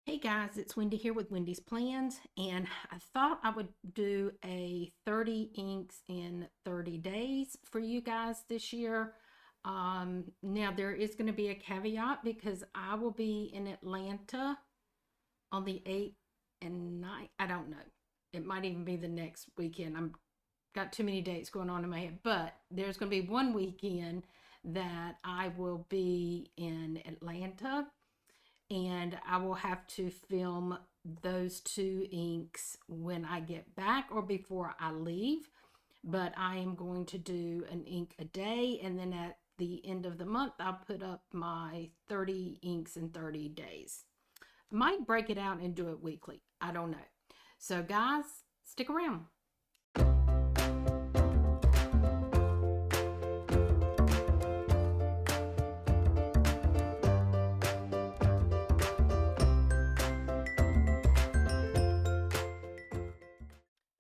Hey guys, it's Wendy here with Wendy's Plans, and I thought I would do a 30 inks in 30 days for you guys this year. Now there is going to be a caveat because I will be in Atlanta on the 8th and 9th. I don't know. It might even be the next weekend. I'm got too many dates going on in my head, but there's going to be one weekend that I will be in Atlanta and I will have to film those two inks when I get back or before I leave. But I am going to do an ink a day, and then at the end of the month, I'll put up my 30 inks in 30 days. I might break it out and do it weekly. I don't know. So, guys, stick around.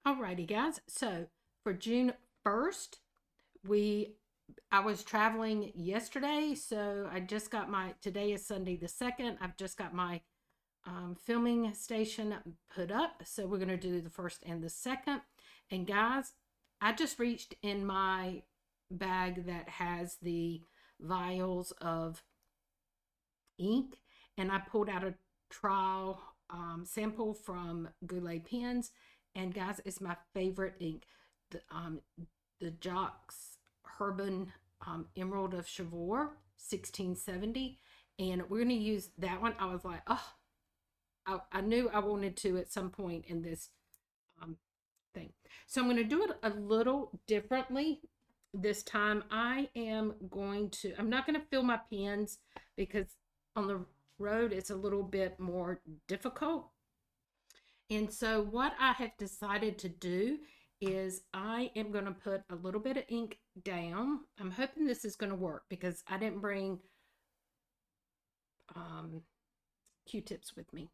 Alrighty, guys. So for June 1st, we I was traveling yesterday, so I just got today is Sunday the 2nd. I've just got my filming station put up. So we're going to do the 1st and the 2nd. And guys, I just reached in my bag that has the vials of ink, and I pulled out a trial sample from Goulet Pens. And guys, it's my favorite ink, the Jocks Herbin Emerald of Chivor 1670, and we're going to use that one. I was like, oh, I knew I wanted to at some point in this thing. So I'm going to do it a little differently this time. I'm not going to fill my pens because on the road it's a little bit more difficult. And so what I have decided to do is I am going to put a little bit of ink down. I'm hoping this is going to work because I didn't bring Q-tips with me.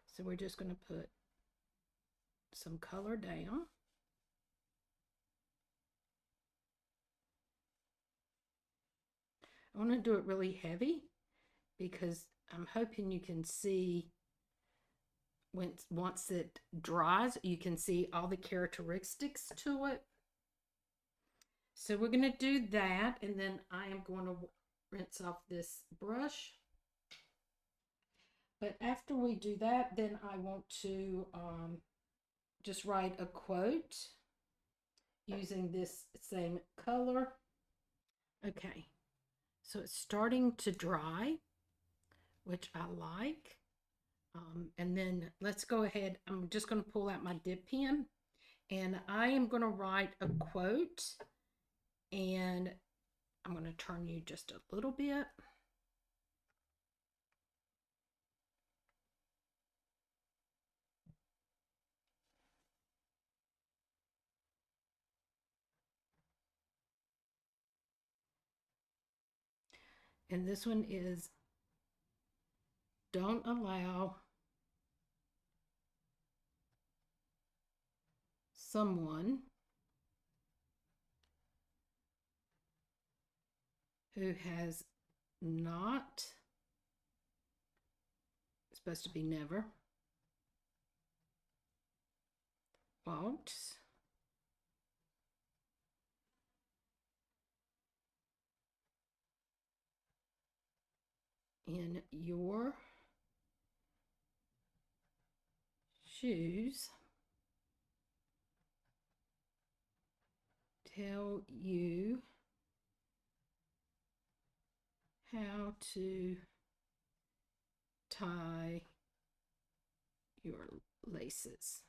So we're just going to put some color down. I want to do it really heavy because I'm hoping you can see once it dries, you can see all the characteristics to it. So we're going to do that, and then I am going to rinse off this brush. But after we do that, then I want to just write a quote using this same color. Okay, so it's starting to dry, which I like. And then let's go ahead. I'm just going to pull out my dip pen, and I am going to write a quote, and I'm going to turn you just a little bit. And this one is, don't allow someone who has not, supposed to be never, walked in your shoes tell you how to tie your laces.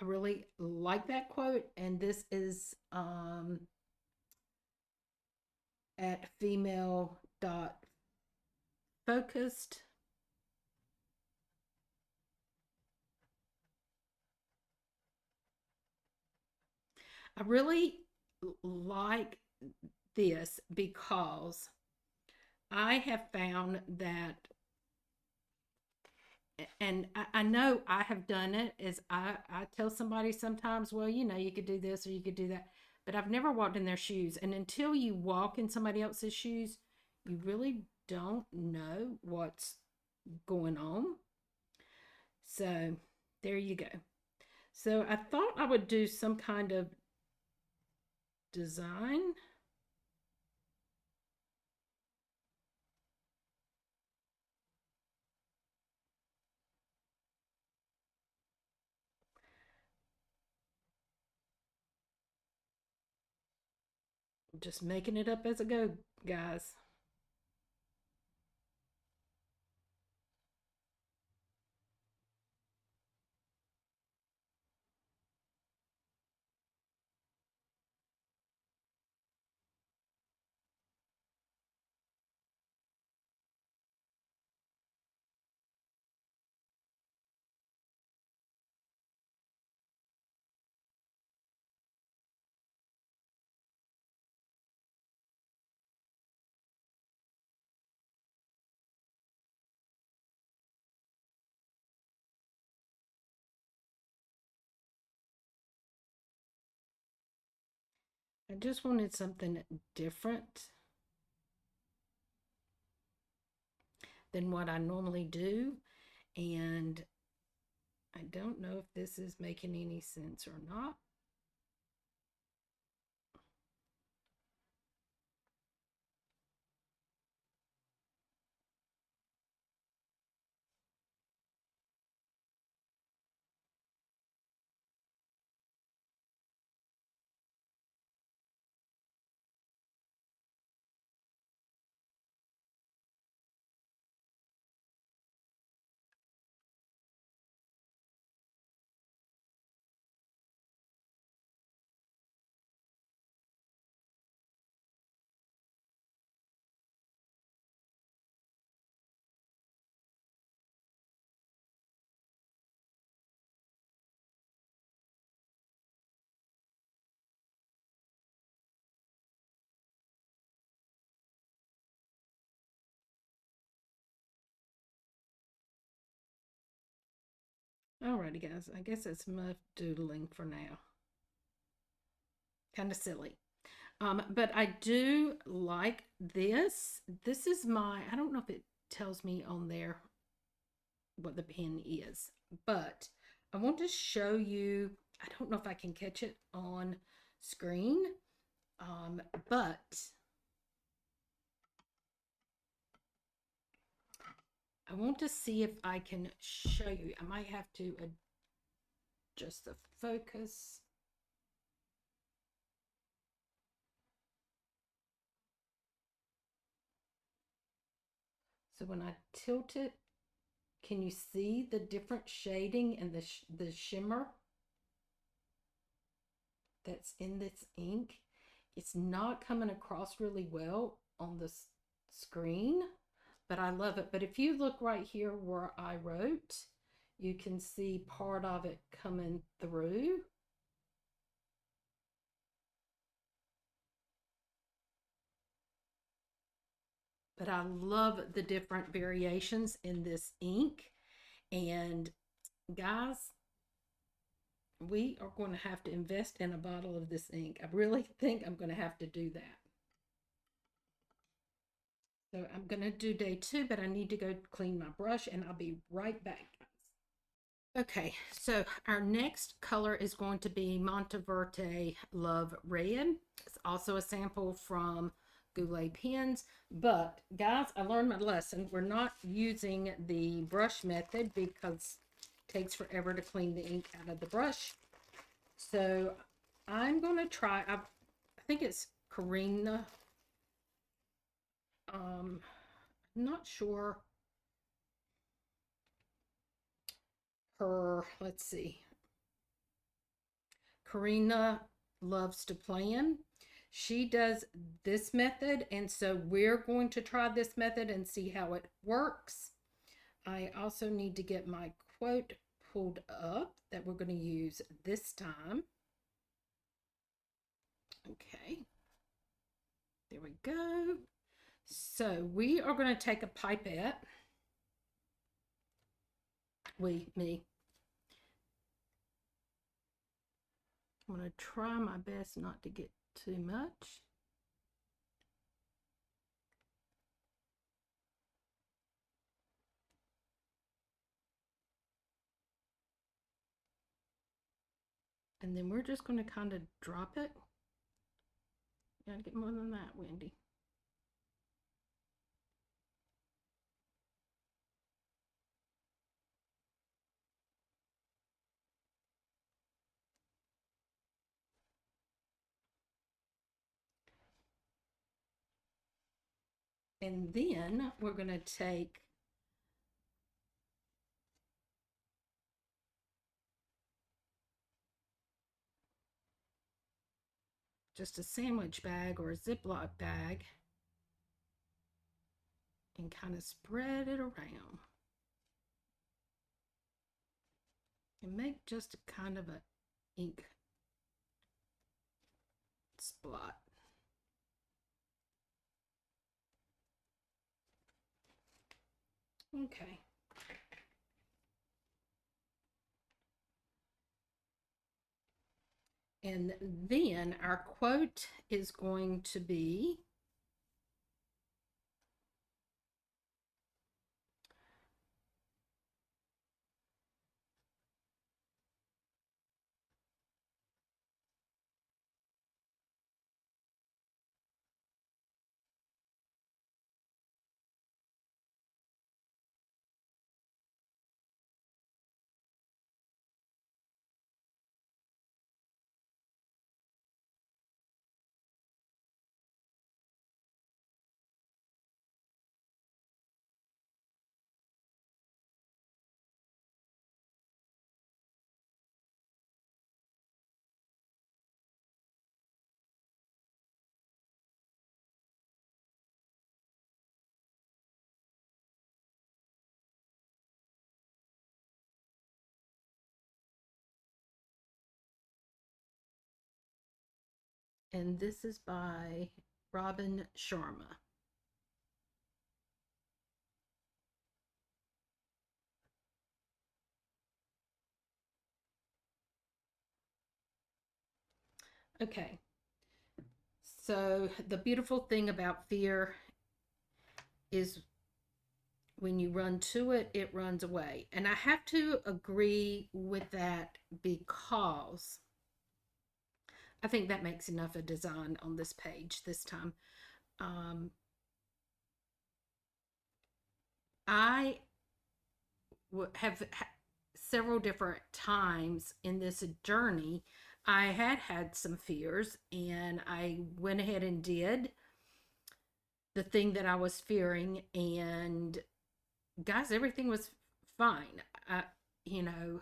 I really like that quote, and this is at female.focused. I really like this because I have found that, and I know I have done it, is I tell somebody sometimes, well, you know, you could do this or you could do that. but I've never walked in their shoes. And until you walk in somebody else's shoes, you really don't know what's going on. So there you go. So I thought I would do some kind of design. Just making it up as I go, guys. I just wanted something different than what I normally do. And I don't know if this is making any sense or not. Alrighty, guys. I guess it's enough doodling for now. Kind of silly. But I do like this. This is my, I don't know if it tells me on there what the pen is, but I want to show you. I don't know if I can catch it on screen, but I want to see if I can show you. I might have to adjust the focus. So when I tilt it, can you see the different shading and the shimmer that's in this ink? It's not coming across really well on the screen, but I love it. But if you look right here where I wrote, you can see part of it coming through. But I love the different variations in this ink. And guys, we are going to have to invest in a bottle of this ink. I really think I'm going to have to do that. So I'm going to do day 2, but I need to go clean my brush and I'll be right back. Okay, so our next color is going to be Monteverde Love Red. It's also a sample from Goulet Pens, but guys, I learned my lesson. We're not using the brush method because it takes forever to clean the ink out of the brush. So I'm going to try, I think it's Karina. I'm not sure her, let's see. Karina loves to plan. She does this method, and so we're going to try this method and see how it works. I also need to get my quote pulled up that we're going to use this time. Okay, there we go. So we are going to take a pipette. Me. I'm going to try my best not to get too much. And then we're just going to kind of drop it. You gotta get more than that, Wendy. And then we're going to take just a sandwich bag or a Ziploc bag and kind of spread it around. And make just a kind of a ink spot. Okay. And then our quote is going to be, and this is by Robin Sharma. Okay. So the beautiful thing about fear is when you run to it, it runs away. And I have to agree with that because I think that makes enough a design on this page this time. Um, I have several different times in this journey, I had some fears, and I went ahead and did the thing that I was fearing. And guys, everything was fine. You know,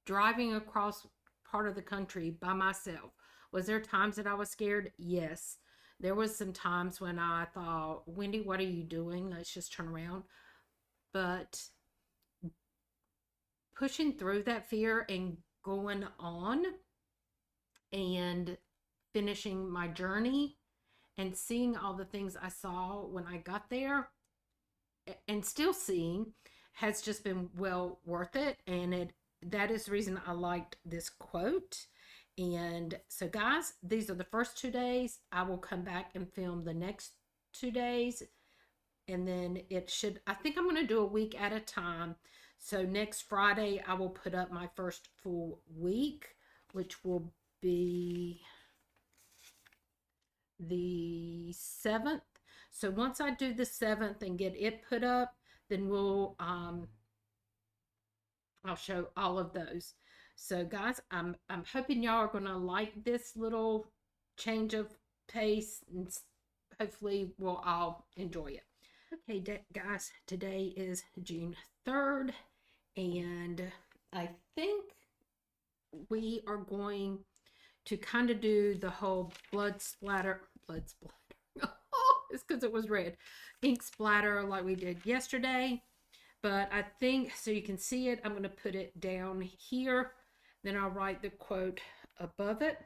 driving across part of the country by myself. Was there times that I was scared? Yes. There was some times when I thought, Wendy, what are you doing? Let's just turn around. But pushing through that fear and going on and finishing my journey and seeing all the things I saw when I got there and still seeing has just been well worth it. And that is the reason I liked this quote. And so guys, these are the first 2 days. I will come back and film the next 2 days, and then I think I'm going to do a week at a time. So next Friday I will put up my first full week, which will be the 7th. So once I do the 7th and get it put up, then I'll show all of those. So guys, I'm hoping y'all are going to like this little change of pace, and hopefully we'll all enjoy it. Okay, guys, today is June 3rd, and I think we are going to kind of do the whole blood splatter. Oh, it's because it was red. Ink splatter like we did yesterday. But I think, so you can see it, I'm going to put it down here. Then I'll write the quote above it.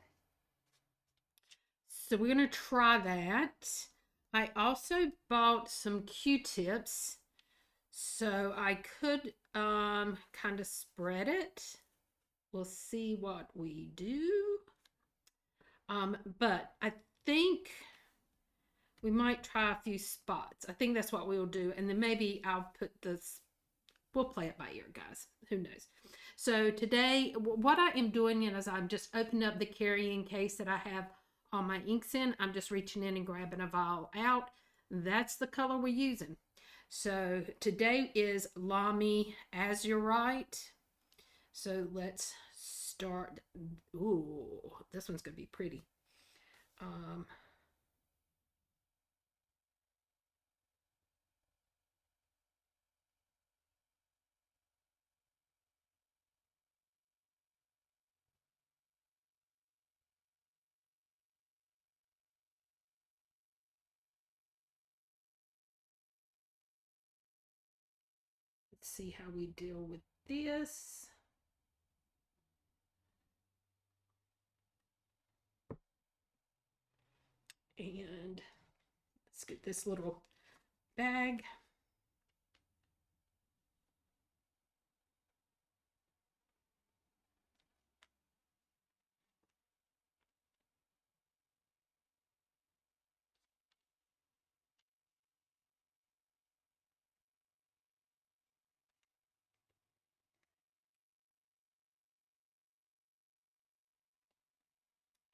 So we're going to try that. I also bought some Q-tips, so I could kind of spread it. We'll see what we do. But I think we might try a few spots. I think that's what we'll do. And then maybe I'll put this, we'll play it by ear, guys. Who knows? So today, what I am doing is I'm just opening up the carrying case that I have all my inks in. I'm just reaching in and grabbing a vial out. That's the color we're using. So today is Lamy Azurite. So let's start. Ooh, this one's going to be pretty. Um, let's see how we deal with this. And let's get this little bag.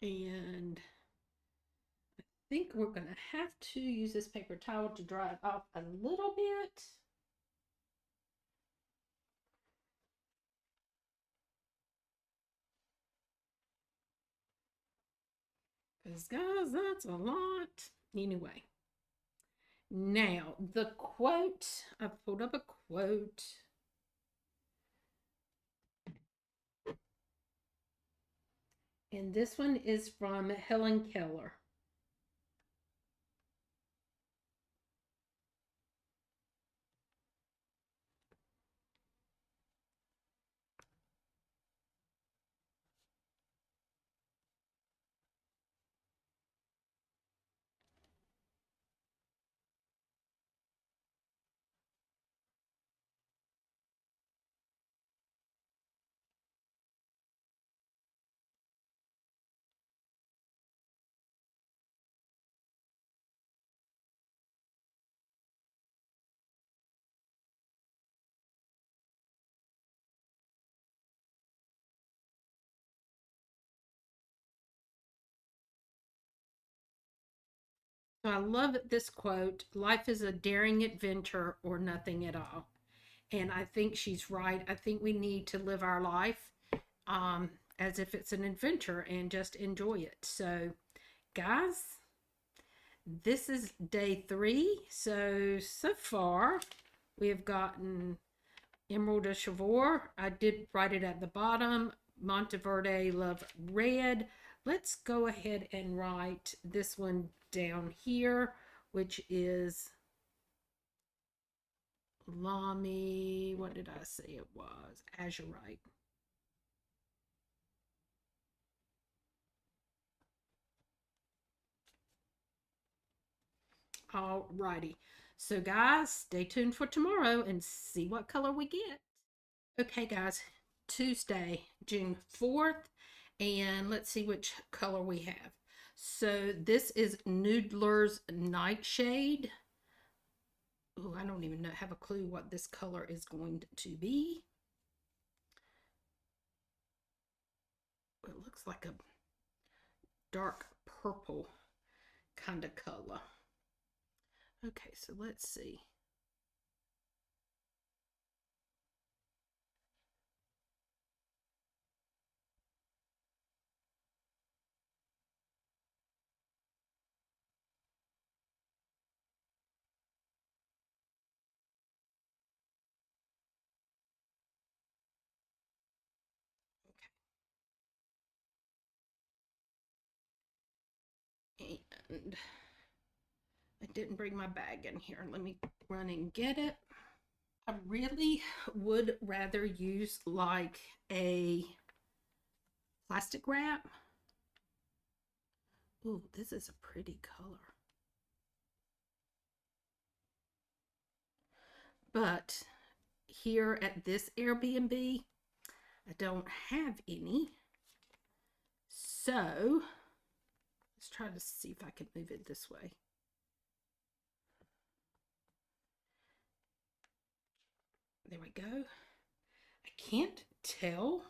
And I think we're going to have to use this paper towel to dry it off a little bit. Because, guys, that's a lot. Anyway, now the quote, I pulled up a quote. And this one is from Helen Keller. So I love this quote: life is a daring adventure or nothing at all. And I think she's right. I think we need to live our life as if it's an adventure and just enjoy it. So, guys, this is day 3. So far, we have gotten Emerald of Chivor. I did write it at the bottom. Monteverde Love Red. Let's go ahead and write this one down here, which is Lamy. What did I say it was? Azurite. Alrighty. So, guys, stay tuned for tomorrow and see what color we get. Okay, guys, Tuesday, June 4th, and let's see which color we have. So, this is Noodler's Nightshade. Oh, I don't even know, have a clue what this color is going to be. It looks like a dark purple kind of color. Okay, so let's see. And I didn't bring my bag in here. Let me run and get it. I really would rather use like a plastic wrap. Ooh, this is a pretty color. But here at this Airbnb, I don't have any. So Let's try to see if I can move it this way. There we go. I can't tell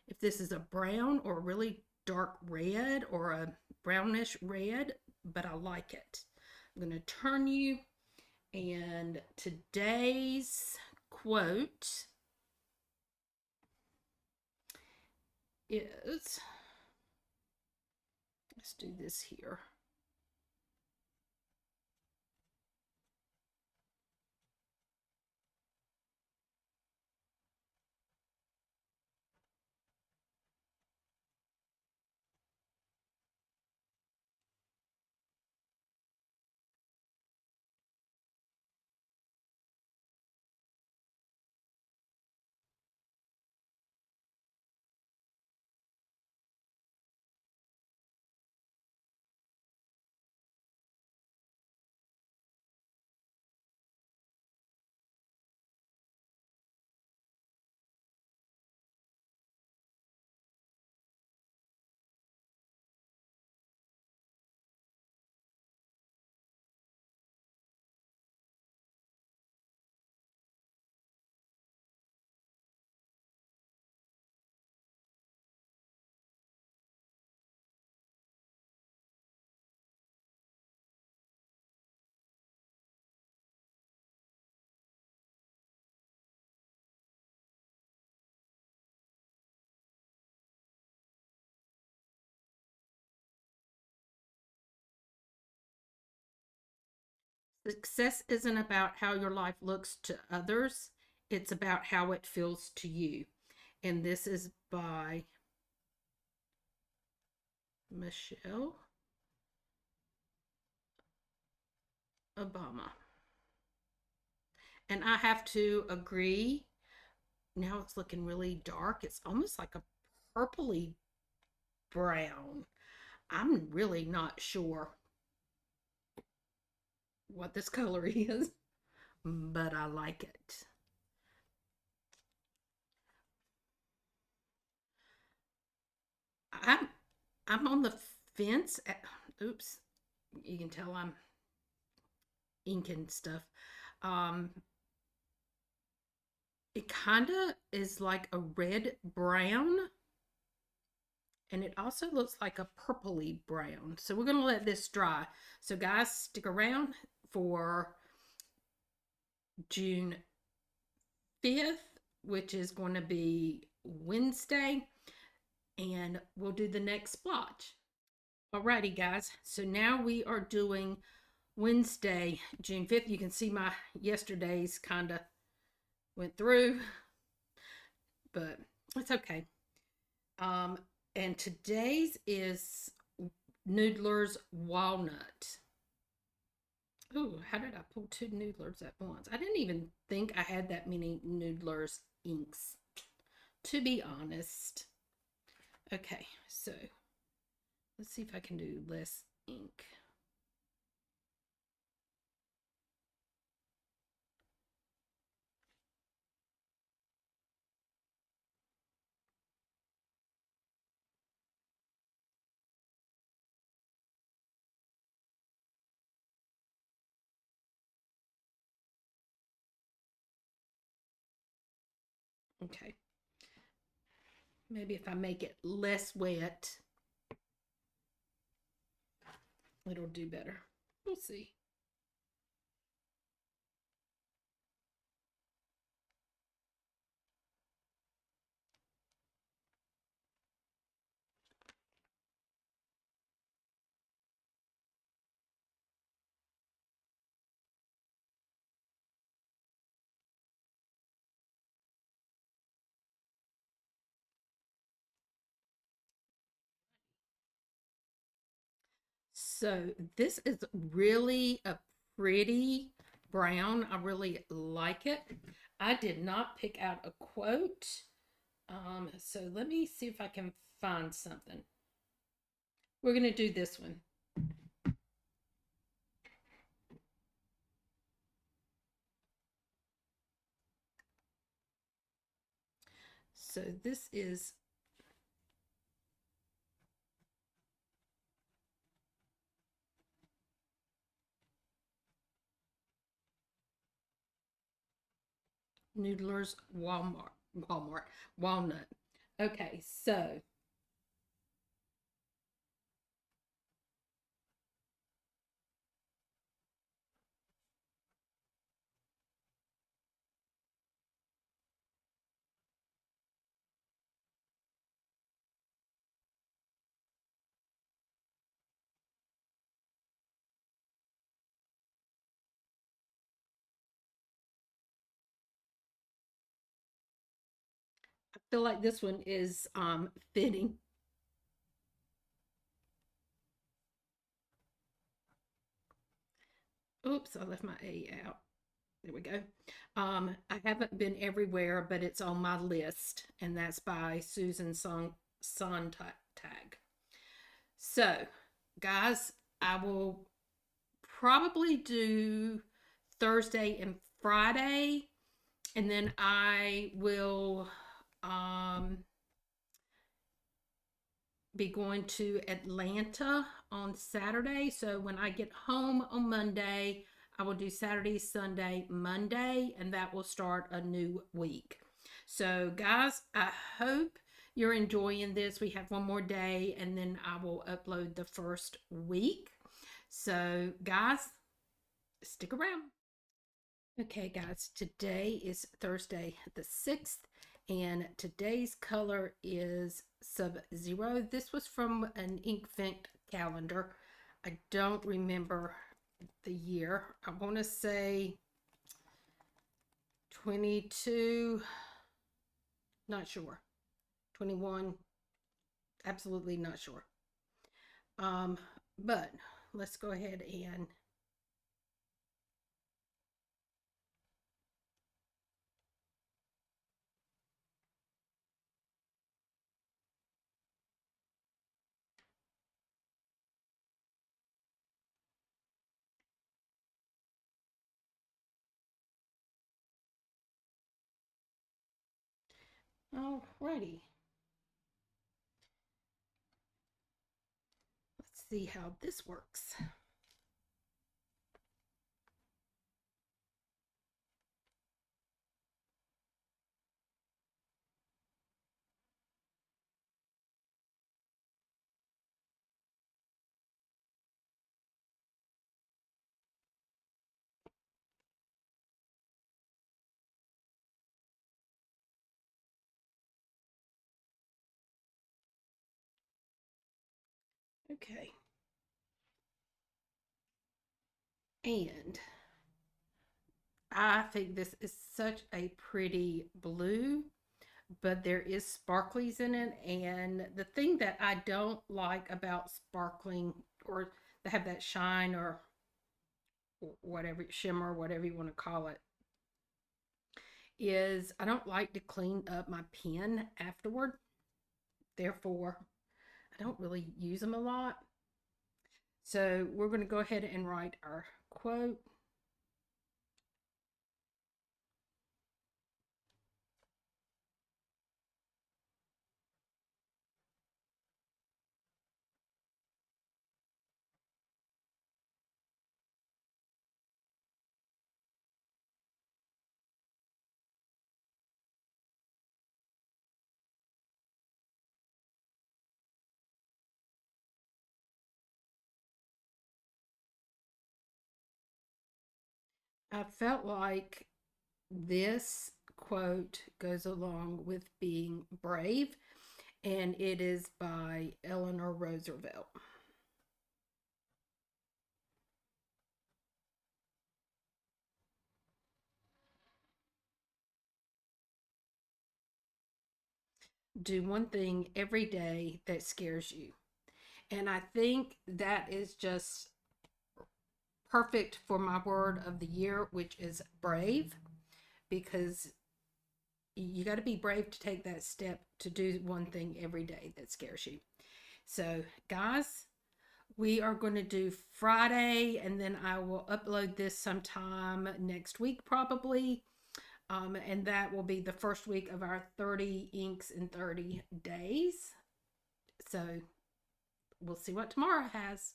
if this is a brown or a really dark red or a brownish red, but I like it. I'm going to turn you, and today's quote is, let's do this here. Success isn't about how your life looks to others, it's about how it feels to you. And this is by Michelle Obama. And I have to agree. Now it's looking really dark. It's almost like a purpley brown. I'm really not sure what this color is, but I like it. I'm I'm on the fence. Oops, you can tell I'm inking stuff. Um, it kind of is like a red brown, and it also looks like a purpley brown. So we're going to let this dry. So guys, stick around for June 5th, which is going to be Wednesday, and we'll do the next splotch. Alrighty guys, so now we are doing Wednesday, June 5th. You can see my yesterday's kind of went through, but it's okay. And today's is Noodler's Walnut. Ooh, how did I pull two Noodlers at once? I didn't even think I had that many Noodlers inks, to be honest. Okay, so let's see if I can do less ink. Okay. Maybe if I make it less wet, it'll do better. We'll see. So this is really a pretty brown. I really like it. I did not pick out a quote. So let me see if I can find something. We're going to do this one. So this is Noodlers Walnut. Okay, so I feel like this one is fitting. Oops, I left my A out. There we go. I haven't been everywhere, but it's on my list, and that's by Susan Sontag. So, guys, I will probably do Thursday and Friday, and then I will um, be going to Atlanta on Saturday. So when I get home on Monday, I will do Saturday, Sunday, Monday, and that will start a new week. So, guys, I hope you're enjoying this. We have one more day, and then I will upload the first week. So, guys, stick around. Okay, guys, today is Thursday the 6th, and today's color is Sub-Zero. This was from an Inkvent calendar. I don't remember the year. I want to say 22, not sure. 21, absolutely not sure. Um, but let's go ahead and alrighty. Let's see how this works. Okay. And I think this is such a pretty blue, but there is sparklies in it. And the thing that I don't like about sparkling, or they have that shine or whatever, shimmer, whatever you want to call it, is I don't like to clean up my pen afterward. Therefore, I don't really use them a lot. So we're going to go ahead and write our quote. I felt like this quote goes along with being brave, and it is by Eleanor Roosevelt. Do one thing every day that scares you. And I think that is just perfect for my word of the year, which is brave, because you got to be brave to take that step to do one thing every day that scares you. So, guys, we are going to do Friday, and then I will upload this sometime next week, probably. And that will be the first week of our 30 inks in 30 days. So, we'll see what tomorrow has.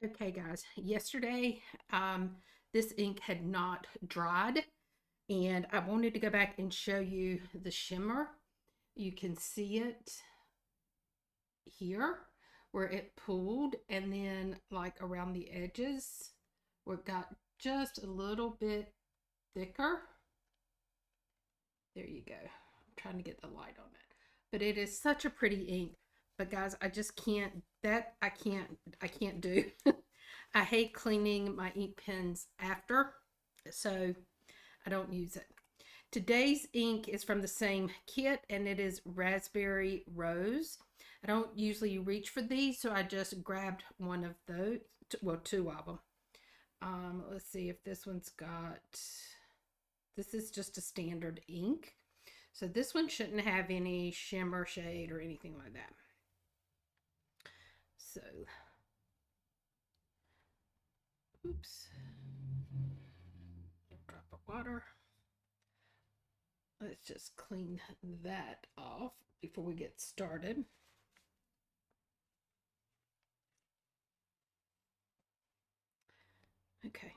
Okay, guys, yesterday, this ink had not dried. And I wanted to go back and show you the shimmer. You can see it here where it pooled, and then like around the edges where it got just a little bit thicker. There you go. I'm trying to get the light on it. But it is such a pretty ink. But guys, I just can't, I can't do. I hate cleaning my ink pens after, so I don't use it. Today's ink is from the same kit, and it is Raspberry Rose. I don't usually reach for these, so I just grabbed one of those, well, two of them. Let's see if this one's got, this is just a standard ink. So this one shouldn't have any shimmer shade or anything like that. So, oops, drop of water. Let's just clean that off before we get started. Okay.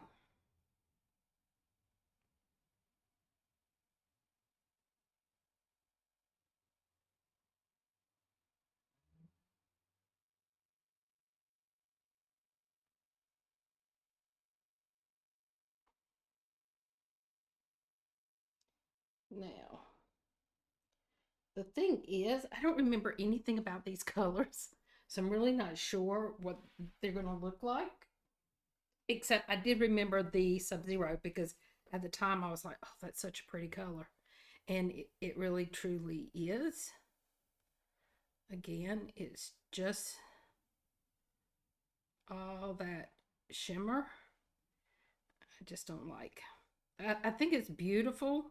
Now, the thing is, I don't remember anything about these colors, so I'm really not sure what they're going to look like. Except I did remember the Sub-Zero because at the time I was like, oh, that's such a pretty color. And it really truly is. Again, it's just all that shimmer. I just don't like. I think it's beautiful.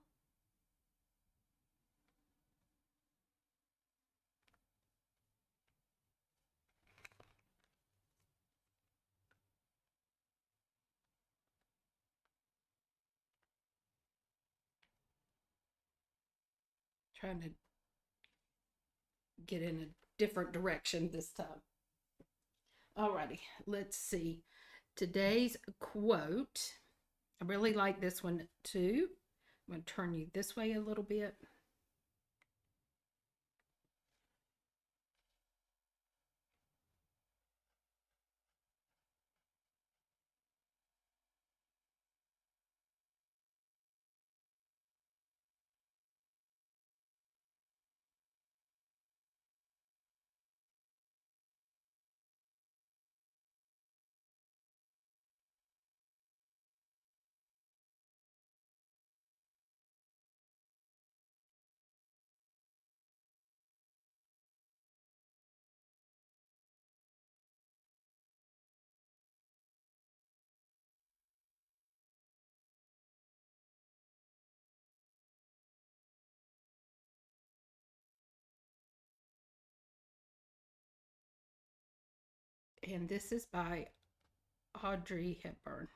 Trying to get in a different direction this time. Alrighty, let's see. Today's quote. I really like this one too. I'm going to turn you this way a little bit. And this is by Audrey Hepburn.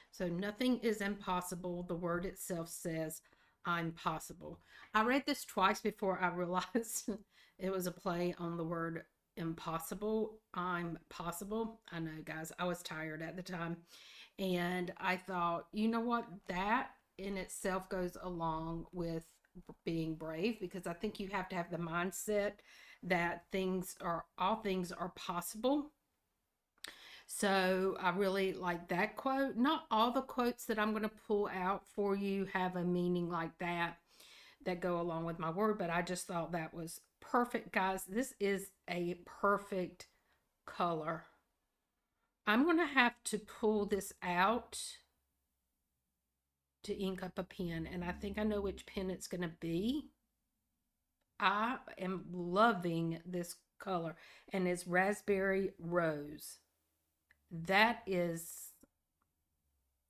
So nothing is impossible. The word itself says, I'm possible. I read this twice before I realized it was a play on the word impossible. I'm possible. I know, guys, I was tired at the time. And I thought, you know what? That in itself goes along with being brave, because I think you have to have the mindset that all things are possible. So I really like that quote. Not all the quotes that I'm going to pull out for you have a meaning like that go along with my word, but I just thought that was perfect, guys. This is a perfect color. I'm going to have to pull this out to ink up a pen, and I think I know which pen it's going to be. I am loving this color, and it's Raspberry Rose. That is,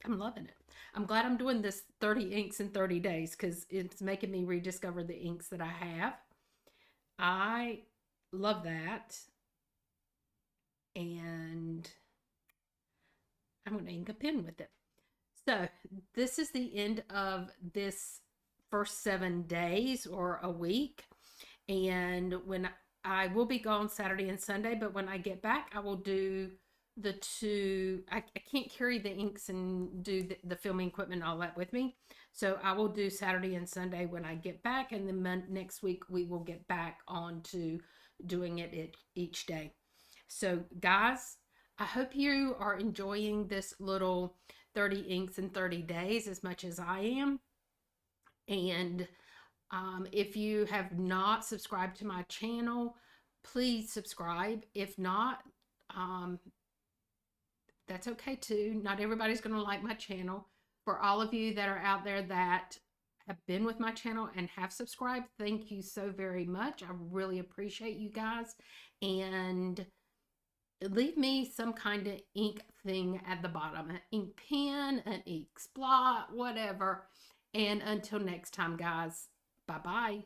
I'm loving it. I'm glad I'm doing this 30 inks in 30 days because it's making me rediscover the inks that I have. I love that. And I'm going to ink a pen with it. So this is the end of this first 7 days or a week. And when I will be gone Saturday and Sunday, but when I get back, I will do the two, I can't carry the inks and do the filming equipment and all that with me. So I will do Saturday and Sunday when I get back, and then next week we will get back on to doing it each day. So guys, I hope you are enjoying this little 30 inks in 30 days as much as I am. And if you have not subscribed to my channel, please subscribe. If not, um, that's okay too. Not everybody's going to like my channel. For all of you that are out there that have been with my channel and have subscribed, thank you so very much. I really appreciate you guys. And leave me some kind of ink thing at the bottom, an ink pen, an ink splot, whatever. And until next time, guys, bye-bye.